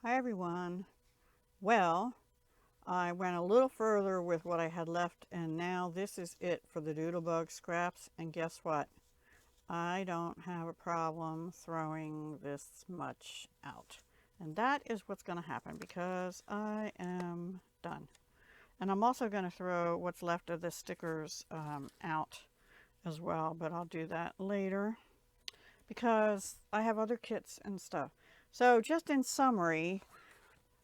Hi everyone. Well, I went a little further with what I had left and now this is it for the Doodlebug scraps, and guess what? I don't have a problem throwing this much out. And that is what's going to happen because I am done. And I'm also going to throw what's left of the stickers out as well, but I'll do that later because I have other kits and stuff. So just in summary,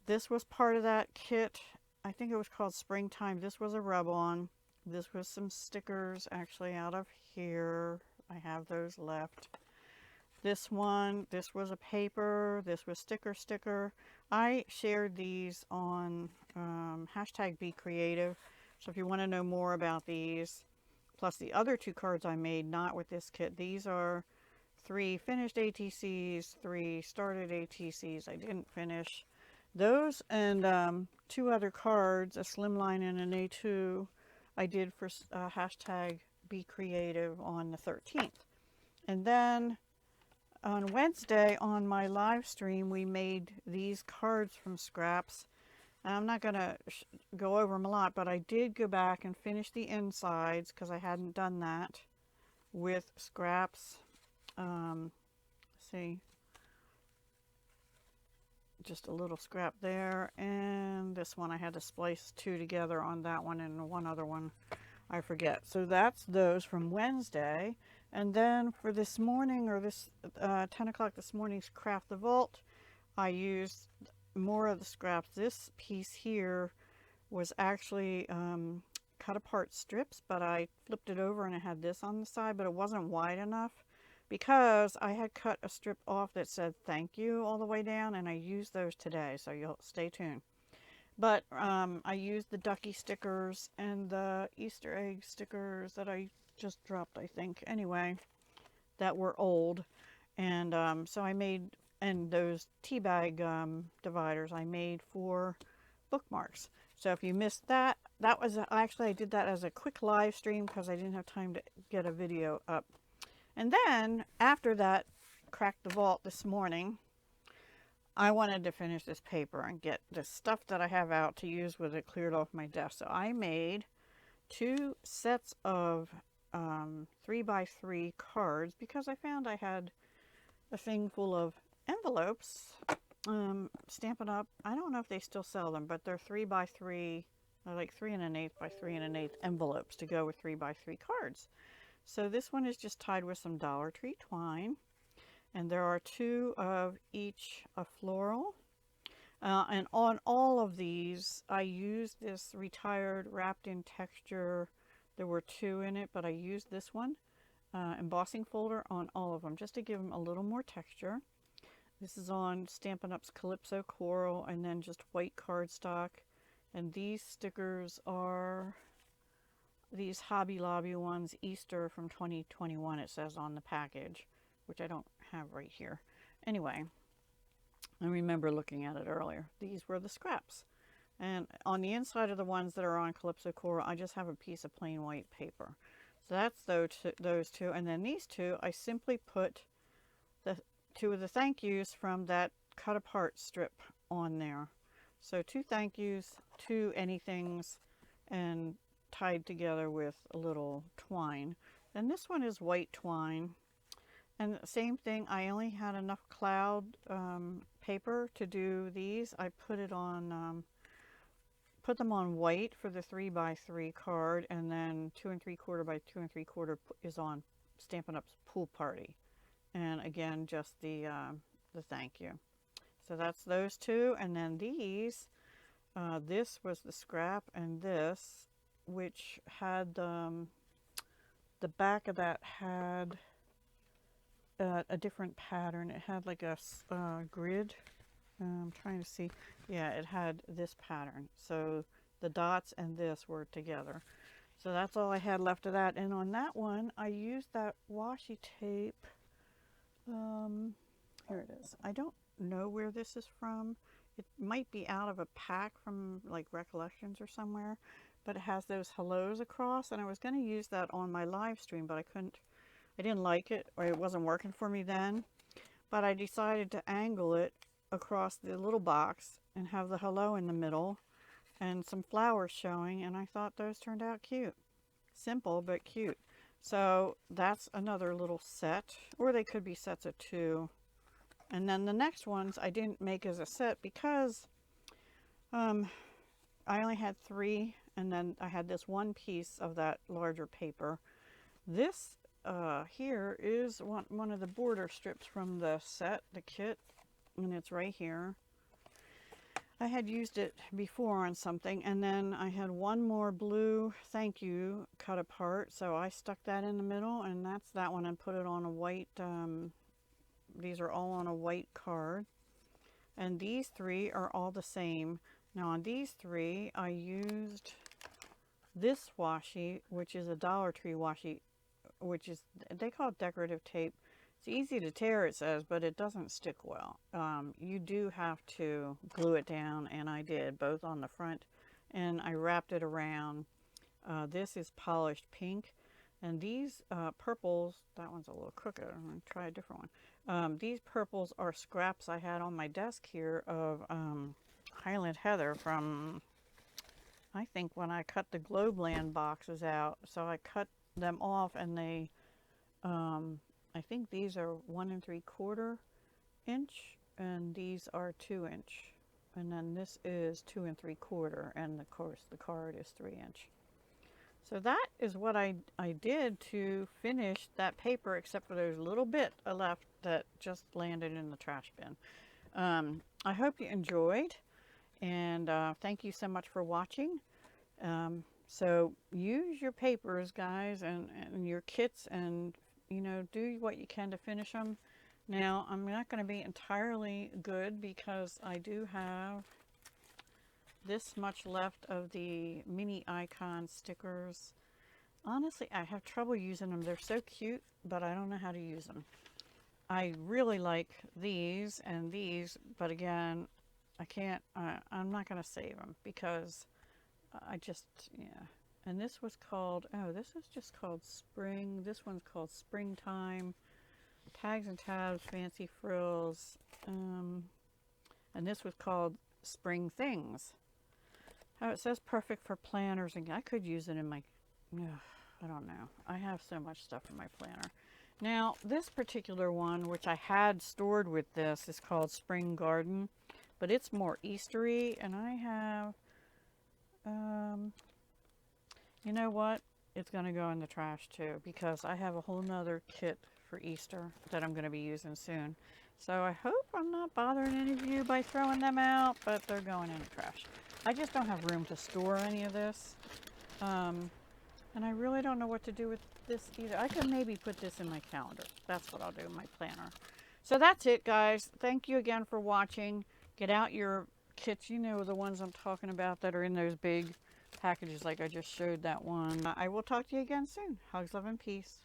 this was part of that kit. I think it was called Springtime. This was a rub-on. This was some stickers actually out of here. I have those left. This one, this was a paper. This was sticker. I shared these on hashtag Be Creative. So if you want to know more about these, plus the other two cards I made, not with this kit, these are 3 finished ATCs, 3 started ATCs I didn't finish. Those and 2 other cards, a slimline and an A2, I did for hashtag Be Creative on the 13th. And then on Wednesday on my live stream, we made these cards from scraps. And I'm not going to go over them a lot, but I did go back and finish the insides because I hadn't done that with scraps. See, just a little scrap there, and this one I had to splice 2 together on that one, and one other one I forget. So that's those from Wednesday. And then for this morning, or this 10 o'clock this morning's Craft the Vault, I used more of the scraps. This piece here was actually cut apart strips, but I flipped it over and it had this on the side, but it wasn't wide enough because I had cut a strip off that said thank you all the way down, and I used those today, so you'll stay tuned. But I used the ducky stickers and the Easter egg stickers that I just dropped, I think, anyway, that were old. And so I made, and those tea bag dividers I made for bookmarks. So if you missed that, that was actually I did that as a quick live stream because I didn't have time to get a video up. And then after that, cracked the vault this morning, I wanted to finish this paper and get the stuff that I have out to use with it cleared off my desk. So I made 2 sets of 3x3 cards because I found I had a thing full of envelopes, Stampin' Up. I don't know if they still sell them, but they're 3x3, they're like 3 1/8 by 3 1/8 envelopes to go with 3x3 cards. So this one is just tied with some Dollar Tree twine. And there are 2 of each a floral. And on all of these, I used this retired wrapped in texture. There were 2 in it, but I used this one, embossing folder on all of them, just to give them a little more texture. This is on Stampin' Up's Calypso Coral, and then just white cardstock. And these stickers are these Hobby Lobby ones, Easter from 2021, it says on the package, which I don't have right here. Anyway, I remember looking at it earlier. These were the scraps. And on the inside of the ones that are on Calypso Coral, I just have a piece of plain white paper. So that's those 2. And then these 2, I simply put the 2 of the thank yous from that cut apart strip on there. So 2 thank yous, 2 anythings, and tied together with a little twine. And this one is white twine. And same thing, I only had enough cloud paper to do these. I put it on, put them on white for the 3x3 card, and then 2 3/4 by 2 3/4 is on Stampin' Up's Pool Party. And again, just the thank you. So that's those 2, and then these, this was the scrap, and this, which had the back of that had a different pattern. It had like a grid. I'm trying to see. Yeah, it had this pattern. So the dots and this were together. So that's all I had left of that. And on that one, I used that washi tape. Here it is. I don't know where this is from. It might be out of a pack from like Recollections or somewhere, but it has those hellos across, and I was going to use that on my live stream, but I couldn't. I didn't like it, or it wasn't working for me then, but I decided to angle it across the little box and have the hello in the middle and some flowers showing, and I thought those turned out cute. Simple but cute. So that's another little set, or they could be sets of 2. And then the next ones I didn't make as a set because I only had 3, and then I had this one piece of that larger paper. This here is one of the border strips from the set, the kit, and it's right here. I had used it before on something, and then I had one more blue thank you cut apart, so I stuck that in the middle, and that's that one, and put it on a white, these are all on a white card. And these 3 are all the same. Now on these 3, I used this washi, which is a Dollar Tree washi, which is, they call it decorative tape. It's easy to tear, it says, but it doesn't stick well. You do have to glue it down, and I did, both on the front, and I wrapped it around. This is polished pink, and these purples, that one's a little crooked, I'm going to try a different one. These purples are scraps I had on my desk here of Highland Heather from, I think, when I cut the Globeland boxes out. So I cut them off, and they, I think these are 1 3/4 inch, and these are 2 inch. And then this is 2 3/4, and of course the card is 3 inch. So that is what I did to finish that paper, except for there's a little bit left that just landed in the trash bin. I hope you enjoyed, and thank you so much for watching. So use your papers, guys, and your kits, and you know, do what you can to finish them. Now, I'm not going to be entirely good because I do have this much left of the mini icon stickers. Honestly, I have trouble using them. They're so cute, but I don't know how to use them. I really like these and these, but again, I can't, I'm not going to save them because I just, yeah. And this was called, oh, this is just called Spring. This one's called Springtime. Tags and Tabs, Fancy Frills. And this was called Spring Things. Oh, it says perfect for planners, and I could use it in my, I don't know. I have so much stuff in my planner. Now, this particular one, which I had stored with this, is called Spring Garden, but it's more Eastery, and I have, you know what? It's going to go in the trash too, because I have a whole nother kit for Easter that I'm going to be using soon. So I hope I'm not bothering any of you by throwing them out, but they're going in the trash. I just don't have room to store any of this. And I really don't know what to do with this either. I could maybe put this in my calendar. That's what I'll do in my planner. So that's it, guys. Thank you again for watching. Get out your kits. You know the ones I'm talking about that are in those big packages like I just showed that one. I will talk to you again soon. Hugs, love, and peace.